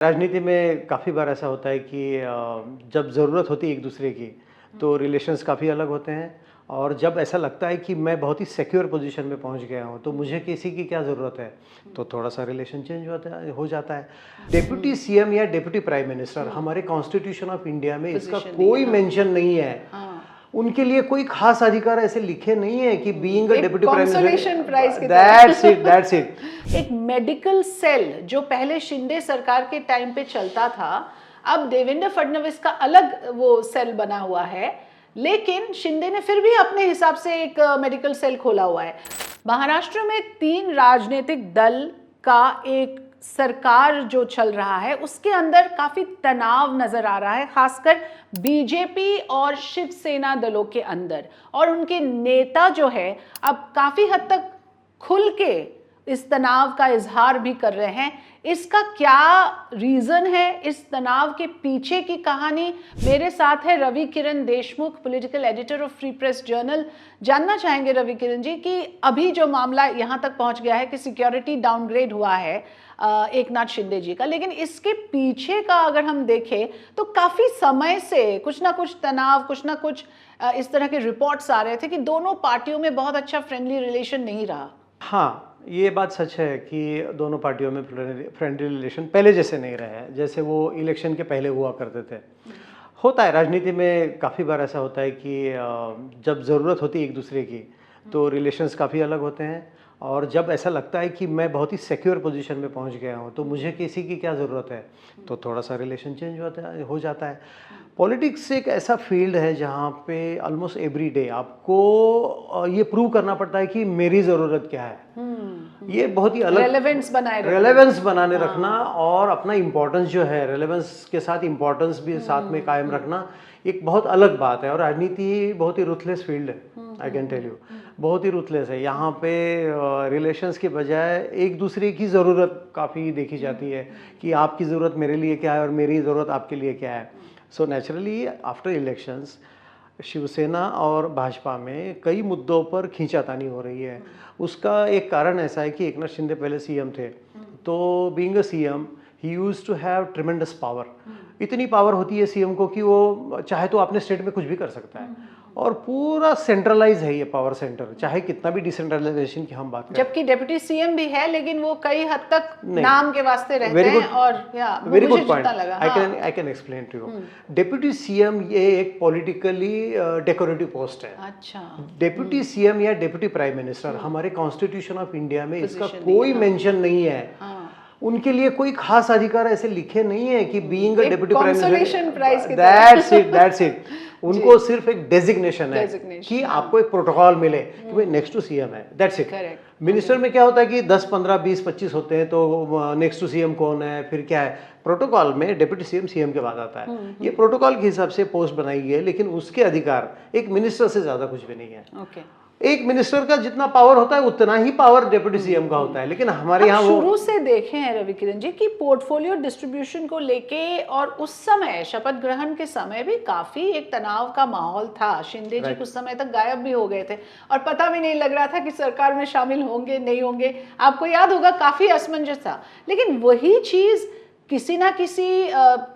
राजनीति में काफ़ी बार ऐसा होता है कि जब ज़रूरत होती है एक दूसरे की तो रिलेशंस काफ़ी अलग होते हैं। और जब ऐसा लगता है कि मैं बहुत ही सिक्योर पोजीशन में पहुंच गया हूं तो मुझे किसी की क्या ज़रूरत है, तो थोड़ा सा रिलेशन चेंज हो जाता है। डेप्यूटी सीएम या डेप्यूटी प्राइम मिनिस्टर हमारे कॉन्स्टिट्यूशन ऑफ इंडिया में इसका कोई मेंशन नहीं है। उनके लिए कोई खास अधिकार ऐसे लिखे नहीं है कि being a deputy prime consolation prize की दैट्स इट। एक मेडिकल सेल जो पहले शिंदे सरकार के टाइम पे चलता था, अब देवेंद्र फडणवीस का अलग वो सेल बना हुआ है, लेकिन शिंदे ने फिर भी अपने हिसाब से एक मेडिकल सेल खोला हुआ है। महाराष्ट्र में 3 राजनीतिक दल का एक सरकार जो चल रहा है उसके अंदर काफी तनाव नजर आ रहा है, खासकर बीजेपी और शिवसेना दलों के अंदर। और उनके नेता जो है अब काफी हद तक खुल के इस तनाव का इजहार भी कर रहे हैं। इसका क्या रीजन है, इस तनाव के पीछे की कहानी? मेरे साथ है Ravi Kiran Deshmukh, political editor of Free Press Journal. जानना चाहेंगे रवि किरण जी कि अभी जो मामला यहां तक पहुंच गया है कि सिक्योरिटी डाउनग्रेड हुआ है एकनाथ शिंदे जी का, लेकिन इसके पीछे का अगर हम देखें तो काफी समय से कुछ ना कुछ तनाव, कुछ ना कुछ इस तरह के रिपोर्ट्स आ रहे थे कि दोनों पार्टियों में बहुत अच्छा फ्रेंडली रिलेशन नहीं रहा। हाँ, ये बात सच है कि दोनों पार्टियों में फ्रेंडली रिलेशन पहले जैसे नहीं रहे हैं, जैसे वो इलेक्शन के पहले हुआ करते थे। होता है राजनीति में, काफ़ी बार ऐसा होता है कि जब ज़रूरत होती है एक दूसरे की तो रिलेशंस काफ़ी अलग होते हैं। और जब ऐसा लगता है कि मैं बहुत ही सिक्योर पोजीशन में पहुंच गया हूं तो मुझे किसी की क्या ज़रूरत है, तो थोड़ा सा रिलेशन चेंज हो जाता है। पॉलिटिक्स एक ऐसा फील्ड है जहां पे ऑलमोस्ट एवरी डे आपको ये प्रूव करना पड़ता है कि मेरी ज़रूरत क्या है। ये बहुत ही अलग रेलेवेंस बनाने रखना और अपना इम्पोर्टेंस जो है, रेलेवेंस के साथ इम्पोर्टेंस भी साथ में कायम रखना एक बहुत अलग बात है। और राजनीति बहुत ही रुथलेस फील्ड है, आई कैन टेल यू, बहुत ही रुथलेस है। यहाँ पे रिलेशंस के बजाय एक दूसरे की ज़रूरत काफ़ी देखी जाती है कि आपकी ज़रूरत मेरे लिए क्या है और मेरी ज़रूरत आपके लिए क्या है। So naturally after elections Shiv Sena और भाजपा में कई मुद्दों पर खींचातानी हो रही है। उसका एक कारण ऐसा है कि एकनाथ शिंदे पहले सीएम थे, तो being a CM he used to have tremendous power. इतनी पावर होती है सीएम को कि वो चाहे तो अपने स्टेट में कुछ भी कर सकता है। और पूरा सेंट्रलाइज है ये पावर सेंटर, चाहे कितना भी डिसेंट्रलाइजेशन की हम बात करें। जबकि डेप्यूटी सीएम भी है, लेकिन वो कई हद तक नाम के वास्ते रहते हैं। और very good point, I can explain to you. Deputy CM ये एक पॉलिटिकली डेकोरेटिव पोस्ट है। अच्छा, डेप्यूटी सीएम या डेप्यूटी प्राइम मिनिस्टर हमारे कॉन्स्टिट्यूशन ऑफ इंडिया में इसका कोई मेंशन नहीं है। उनके लिए कोई खास अधिकार ऐसे लिखे नहीं है कि being a deputy prime minister, that's it. उनको सिर्फ एक डेजिग्नेशन है कि आपको एक प्रोटोकॉल मिले कि भाई नेक्स्ट टू सीएम है, दैट्स इट। मिनिस्टर में क्या होता है कि 10, 15, 20, 25 होते हैं, तो नेक्स्ट टू सीएम कौन है, फिर क्या है। प्रोटोकॉल में डेप्यूटी सीएम सीएम के बाद आता है। ये प्रोटोकॉल के हिसाब से पोस्ट बनाई गई है, लेकिन उसके अधिकार एक मिनिस्टर से ज्यादा कुछ भी नहीं है। एक मिनिस्टर का जितना पावर होता है उतना ही पावर डेप्यूटी सीएम का होता है। लेकिन हमारे यहाँ शुरू से देखे हैं रवि किरण जी कि पोर्टफोलियो डिस्ट्रीब्यूशन को लेके और उस समय शपथ ग्रहण के समय भी काफी एक तनाव का माहौल था। शिंदे जी कुछ समय तक गायब भी हो गए थे और पता भी नहीं लग रहा था कि सरकार में शामिल होंगे नहीं होंगे। आपको याद होगा, काफी असमंजस था। लेकिन वही चीज किसी ना किसी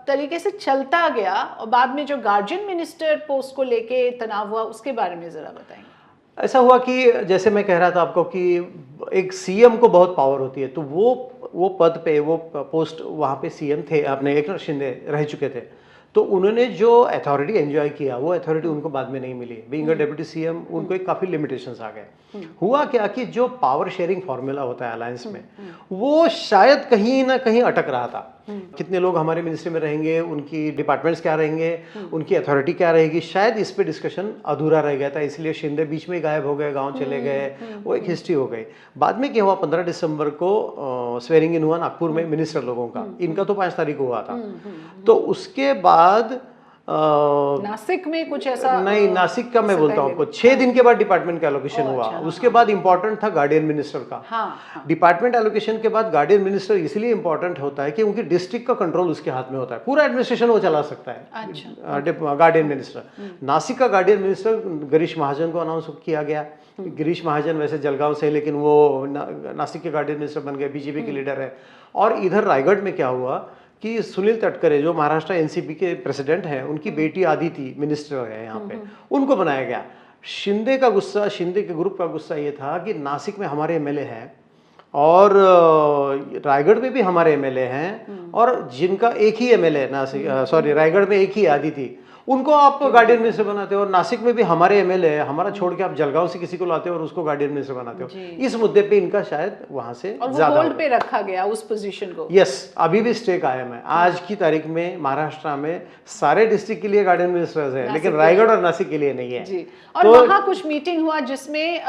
तरीके से चलता गया और बाद में जो गार्जियन मिनिस्टर पोस्ट को लेके तनाव हुआ, उसके बारे में जरा बताएंगे। ऐसा हुआ कि जैसे मैं कह रहा था आपको कि एक सीएम को बहुत पावर होती है, तो वो पद पे, वो पोस्ट, वहाँ पे सीएम थे, आपने एकनाथ शिंदे रह चुके थे, तो उन्होंने जो अथॉरिटी एंजॉय किया वो अथॉरिटी उनको बाद में नहीं मिली। बीइंग अ डेप्यूटी सीएम उनको एक काफ़ी लिमिटेशंस आ गए। हुआ क्या कि जो पावर शेयरिंग फॉर्मूला होता है अलायंस में, वो शायद कहीं ना कहीं अटक रहा था। कितने लोग हमारे मिनिस्ट्री में रहेंगे, उनकी डिपार्टमेंट्स क्या रहेंगे, उनकी अथॉरिटी क्या रहेगी, शायद इस पे डिस्कशन अधूरा रह गया था। इसलिए शिंदे बीच में गायब हो गए, गांव चले गए, वो एक हिस्ट्री हो गई। बाद में क्या हुआ, 15 दिसंबर को स्वेरिंग इन हुआ नागपुर में मिनिस्टर लोगों का। इनका तो 5 तारीख को हुआ था। तो उसके बाद नासिक में कुछ ऐसा नहीं, नासिक का मैं बोलता हूँ आपको, 6 दिन के बाद डिपार्टमेंट का एलोकेशन हुआ। उसके बाद इंपॉर्टेंट था गार्डियन मिनिस्टर का। डिपार्टमेंट एलोकेशन के बाद गार्डियन मिनिस्टर इसलिए इंपॉर्टेंट होता है कि उनकी डिस्ट्रिक्ट का कंट्रोल उसके हाथ में होता है, पूरा एडमिनिस्ट्रेशन वो चला सकता है। गार्डियन मिनिस्टर, नासिक का गार्डियन मिनिस्टर गिरीश महाजन को अनाउंस किया गया। गिरीश महाजन वैसे जलगांव से, लेकिन वो नासिक के गार्डियन मिनिस्टर बन गए, बीजेपी के लीडर है। और इधर रायगढ़ में क्या हुआ कि सुनील तटकरे जो महाराष्ट्र एनसीपी के प्रेसिडेंट हैं, उनकी बेटी आदिति मिनिस्टर है यहाँ पे, उनको बनाया गया। शिंदे का गुस्सा, शिंदे के ग्रुप का गुस्सा ये था कि नासिक में हमारे एमएलए हैं और रायगढ़ में भी हमारे एमएलए हैं, और जिनका एक ही एमएलए नासिक रायगढ़ में एक ही आदिति, उनको आप गार्डियन मिनिस्टर बनाते हो, और नासिक में भी हमारे एमएलए है, हमारा छोड़ के आप जलगांव से किसी को लाते हो और उसको गार्डियन मिनिस्टर बनाते हो। इस मुद्दे पे इनका शायद वहां से ज्यादा होल्ड पे रखा गया उस पोजीशन को। यस, अभी भी स्टे कायम है। आज की तारीख में महाराष्ट्र में सारे डिस्ट्रिक्ट के लिए गार्डियन मिनिस्टर्स हैं, लेकिन रायगढ़ और नासिक के लिए नहीं है जी। और तो वहाँ कुछ मीटिंग हुआ जिसमें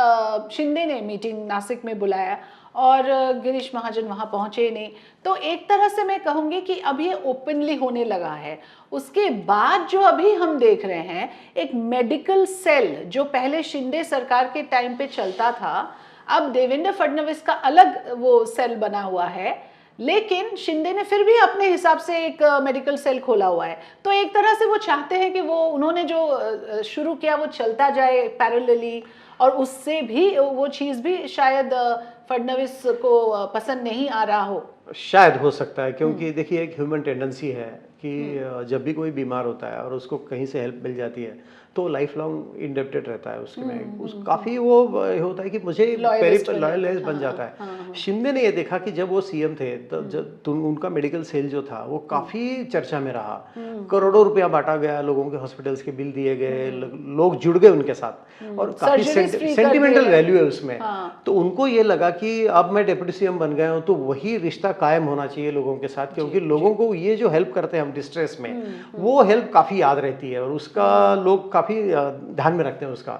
शिंदे ने मीटिंग नासिक में बुलाया और गिरीश महाजन वहां पहुंचे नहीं, तो एक तरह से मैं कहूंगी कि अब ये ओपनली होने लगा है। उसके बाद जो अभी हम देख रहे हैं, एक मेडिकल सेल जो पहले शिंदे सरकार के टाइम पे चलता था, अब देवेंद्र फडणवीस का अलग वो सेल बना हुआ है, लेकिन शिंदे ने फिर भी अपने हिसाब से एक मेडिकल सेल खोला हुआ है। तो एक तरह से वो चाहते हैं कि वो उन्होंने जो शुरू किया वो चलता जाए पैरेलली, और उससे भी वो चीज़ भी शायद फडणवीस को पसंद नहीं आ रहा हो। शायद हो सकता है, क्योंकि देखिए एक ह्यूमन टेंडेंसी है कि जब भी कोई बीमार होता है और उसको कहीं से हेल्प मिल जाती है तो लाइफ लॉन्ग इंडेप्टेड रहता है उसके में, उस काफ़ी वो होता है कि मुझे लॉयलिस्ट बन जाता है। शिंदे ने ये देखा कि जब वो सीएम थे तो उनका मेडिकल सेल जो था वो काफ़ी चर्चा में रहा, करोड़ों रुपया बांटा गया, लोगों के हॉस्पिटल्स के बिल दिए गए, लोग जुड़ गए उनके साथ, और काफ़ी सेंटिमेंटल वैल्यू है उसमें। तो उनको ये लगा कि अब मैं डिप्टी सीएम बन गया हूँ तो वही रिश्ता कायम होना चाहिए लोगों के साथ, क्योंकि लोगों को ये जो हेल्प करते हैं हम डिस्ट्रेस में, वो हेल्प काफ़ी याद रहती है और उसका लोग काफ़ी ध्यान में रखते हैं उसका।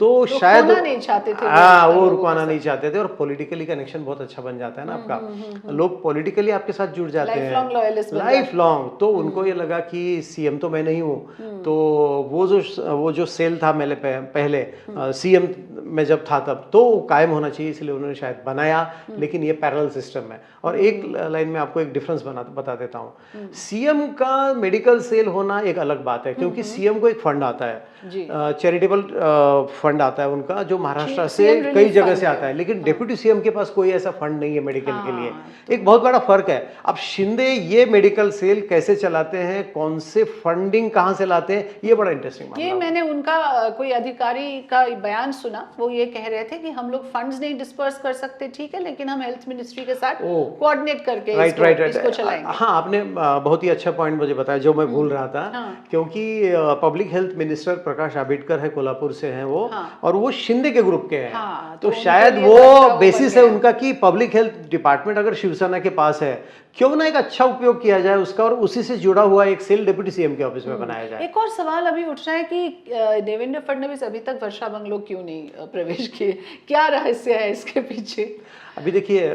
तो शायद नहीं चाहते थे, वो रुकवाना नहीं चाहते थे, और पॉलिटिकली कनेक्शन बहुत अच्छा बन जाता है ना आपका, लोग पॉलिटिकली आपके साथ जुड़ जाते हैं लाइफ लॉन्ग। तो उनको ये लगा कि सीएम तो मैं नहीं हूँ, तो वो जो सेल था मैंने पहले सीएम में जब था तब, तो कायम होना चाहिए, इसलिए उन्होंने शायद बनाया। लेकिन ये पैरेलल सिस्टम है। और एक लाइन में आपको एक डिफरेंस बता देता हूँ, सीएम का मेडिकल सेल होना एक अलग बात है, क्योंकि सीएम को एक फंड आता है, चैरिटेबल फंड आता है उनका, जो महाराष्ट्र से कई जगह से आता है, लेकिन डिप्टी सीएम के पास कोई ऐसा फंड नहीं है मेडिकल के लिए। एक बहुत बड़ा फर्क है। अब शिंदे ये मेडिकल सेल कैसे चलाते हैं, कौन से फंडिंग कहां से लाते हैं, ये बड़ा इंटरेस्टिंग ये मैंने उनका कोई अधिकारी का बयान सुना, वो ये कह रहे थे कि हम लोग फंड्स नहीं डिस्पर्स कर सकते, ठीक है, लेकिन हम हेल्थ मिनिस्ट्री के साथ कोऑर्डिनेट करके इसको चलाएंगे। हाँ, आपने बहुत ही अच्छा पॉइंट मुझे बताया जो मैं भूल रहा था, क्योंकि public health minister Prakash Ambedkar है, कोल्हापुर से हैं वो, और वो शिंदे के ग्रुप के हैं। तो शायद वो बेसिस है उनका कि पब्लिक हेल्थ डिपार्टमेंट अगर शिवसेना के पास है, क्यों ना एक अच्छा उपयोग किया जाए उसका, और उसी से जुड़ा हुआ एक सेल डिप्टी सीएम के ऑफिस में बनाया जाए। एक और सवाल अभी उठ रहा है कि देवेंद्र फडणवीस अभी तक वर्षा बंगलो क्यों नहीं प्रवेश किए, क्या रहस्य है इसके पीछे? अभी देखिए,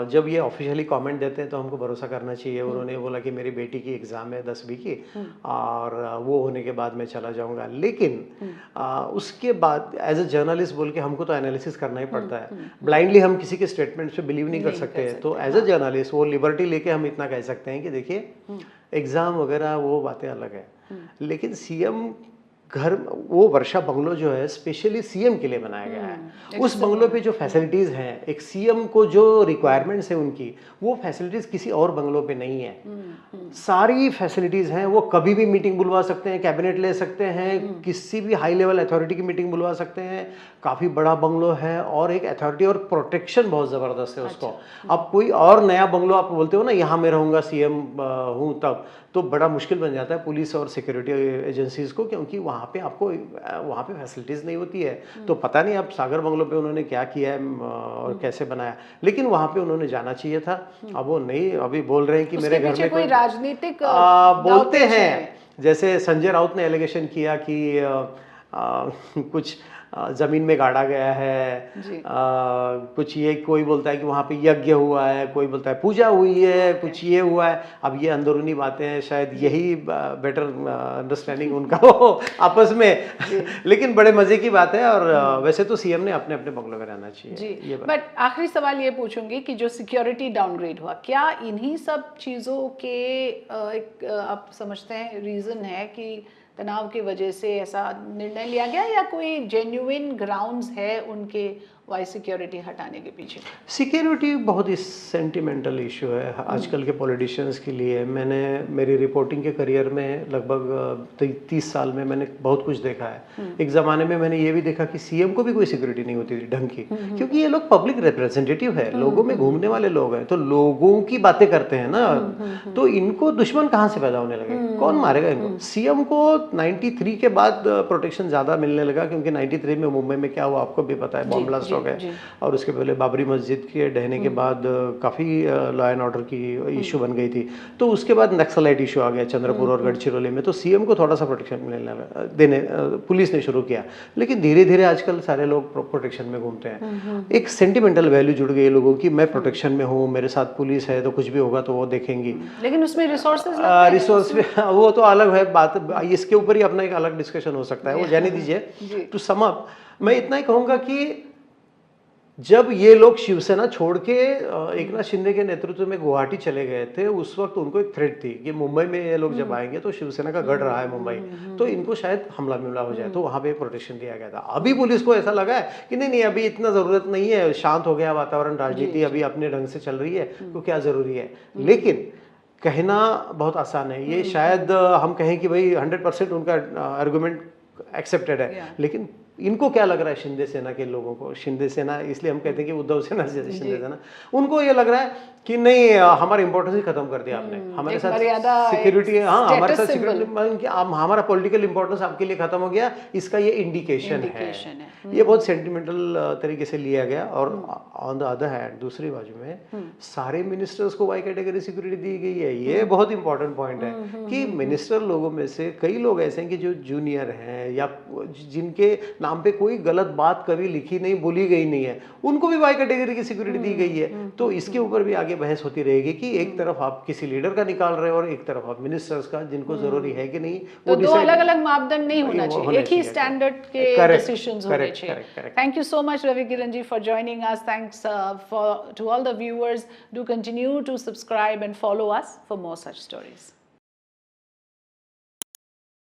जब ये ऑफिशियली कमेंट देते हैं तो हमको भरोसा करना चाहिए। उन्होंने बोला कि मेरी बेटी की एग्ज़ाम है 10वीं की, और वो होने के बाद मैं चला जाऊंगा, लेकिन उसके बाद एज ए जर्नलिस्ट बोल के हमको तो एनालिसिस करना ही पड़ता है। ब्लाइंडली हम किसी के स्टेटमेंट पे बिलीव नहीं कर सकते। तो एज ए जर्नलिस्ट वो लिबर्टी लेके हम इतना कह सकते हैं कि देखिए, एग्ज़ाम वगैरह वो बातें अलग है, लेकिन सीएम घर, वो वर्षा बंगलो जो है स्पेशली सीएम के लिए बनाया गया है। उस बंगलो पे जो फैसिलिटीज़ हैं, एक सीएम को जो रिक्वायरमेंट्स है उनकी, वो फैसिलिटीज़ किसी और बंगलो पे नहीं है। सारी फैसिलिटीज़ हैं, वो कभी भी मीटिंग बुलवा सकते हैं, कैबिनेट ले सकते हैं, किसी भी हाई लेवल अथॉरिटी की मीटिंग बुलवा सकते हैं। काफ़ी बड़ा बंगलो है, और एक अथॉरिटी और प्रोटेक्शन बहुत ज़बरदस्त है उसको। अब कोई और नया बंगलो आप बोलते हो ना, यहाँ मैं रहूँगा सीएम हूँ तब, तो बड़ा मुश्किल बन जाता है पुलिस और सिक्योरिटी एजेंसीज को, क्योंकि वहाँ पे आपको वहाँ पे फैसिलिटीज़ नहीं होती है। तो पता नहीं अब सागर बंगलो पे उन्होंने क्या किया है और कैसे बनाया, लेकिन वहाँ पे उन्होंने जाना चाहिए था। अब वो नहीं, अभी बोल रहे हैं कि मेरे घर में कोई राजनीतिक बोलते हैं, जैसे संजय राउत ने एलिगेशन किया कि कुछ जमीन में गाड़ा गया है, कुछ ये कोई बोलता है कि वहाँ पे यज्ञ हुआ है, कोई बोलता है पूजा हुई है, कुछ ये हुआ है। अब ये अंदरूनी बातें हैं, शायद यही बेटर अंडरस्टैंडिंग उनका हो आपस में लेकिन बड़े मजे की बात है। और वैसे तो सीएम ने अपने अपने बंगलों में रहना चाहिए जी। बट आखिरी सवाल ये पूछूंगी कि जो सिक्योरिटी डाउनग्रेड हुआ, क्या इन्हीं सब चीज़ों के एक आप समझते हैं रीज़न है कि तनाव की वजह से ऐसा निर्णय लिया गया, या कोई जेन्युइन ग्राउंड्स है उनके वाई सिक्योरिटी हटाने के पीछे? सिक्योरिटी बहुत ही सेंटिमेंटल इशू है आजकल के पॉलिटिशियंस के लिए। मैंने मेरी रिपोर्टिंग के करियर में लगभग 30 साल में मैंने बहुत कुछ देखा है। एक ज़माने में मैंने ये भी देखा कि सीएम को भी कोई सिक्योरिटी नहीं होती थी ढंग की, क्योंकि ये लोग पब्लिक रिप्रेजेंटेटिव है, लोगों में घूमने वाले लोग हैं, तो लोगों की बातें करते हैं ना, तो इनको दुश्मन कहाँ से पैदा होने लगे? कौन मारेगा इनको? सीएम को 93 के बाद प्रोटेक्शन ज़्यादा मिलने लगा, क्योंकि 93 में मुंबई में क्या हुआ आपको भी पता है, बॉम्ब ब्लास्ट हो गए, और उसके पहले बाबरी मस्जिद के ढहने के बाद काफ़ी लॉ एंड ऑर्डर की इशू बन गई थी। तो उसके बाद नक्सलाइट इशू आ गया चंद्रपुर और गढ़चिरौली में, तो सीएम को थोड़ा सा प्रोटेक्शन मिलने देने पुलिस ने शुरू किया। लेकिन धीरे धीरे आजकल सारे लोग प्रोटेक्शन में घूमते हैं। एक सेंटिमेंटल वैल्यू जुड़ गई लोगों की, मैं प्रोटेक्शन में हूँ, मेरे साथ पुलिस है, तो कुछ भी होगा तो वो देखेंगी। लेकिन उसमें रिसोर्स वो तो अलग है बात, इसके ऊपर ही अपना एक अलग डिस्कशन हो सकता है, वो जाने दीजिए। टू सम अप मैं इतना ही कहूँगा कि जब ये लोग शिवसेना छोड़ के एकनाथ शिंदे के नेतृत्व में गुवाहाटी चले गए थे, उस वक्त उनको एक थ्रेट थी कि मुंबई में ये लोग जब आएंगे तो शिवसेना का गढ़ रहा है मुंबई, तो इनको शायद हमला हो जाए, तो वहाँ पे प्रोटेक्शन दिया गया था। अभी पुलिस को ऐसा लगा है कि नहीं अभी इतना ज़रूरत नहीं है, शांत हो गया वातावरण, राजनीति अभी अपने ढंग से चल रही है, तो क्या ज़रूरी है। लेकिन कहना बहुत आसान है, ये शायद हम कहें कि भाई 100% उनका आर्गुमेंट एक्सेप्टेड है, लेकिन इनको क्या लग रहा है शिंदे सेना के लोगों को, शिंदे सेना इसलिए हम कहते हैं कि उद्धव सेना से शिंदे सेना, उनको ये लग रहा है कि नहीं हमारा इंपॉर्टेंस ही खत्म कर दिया आपने, हमारे साथ सिक्योरिटी, हाँ हमारे साथ सिक्योरिटी, हमारा पॉलिटिकल इंपॉर्टेंस आपके लिए खत्म हो गया, इसका ये इंडिकेशन है। ये बहुत सेंटिमेंटल तरीके से लिया गया। और ऑन द अदर हैंड दूसरी बाजू में सारे मिनिस्टर्स को वाई कैटेगरी सिक्योरिटी दी गई है। ये बहुत इंपॉर्टेंट पॉइंट है कि मिनिस्टर लोगों में से कई लोग ऐसे हैं कि जो जूनियर हैं या जिनके नाम पे कोई गलत बात कभी लिखी नहीं, बोली गई नहीं है, उनको भी वाई कैटेगरी की सिक्योरिटी दी गई है। तो इसके ऊपर भी आगे बहस होती रहेगी कि एक तरफ आप किसी लीडर का निकाल रहे हो और एक तरफ आप मिनिस्टर्स का, जिनको जरूरी है कि नहीं, तो दो अलग-अलग मापदंड नहीं होना चाहिए, एक ही स्टैंडर्ड के डिसीजंस होने चाहिए। Thank you so much Ravi Kiran ji for joining us. Thanks to all the viewers. Do continue to subscribe and follow us for more such stories.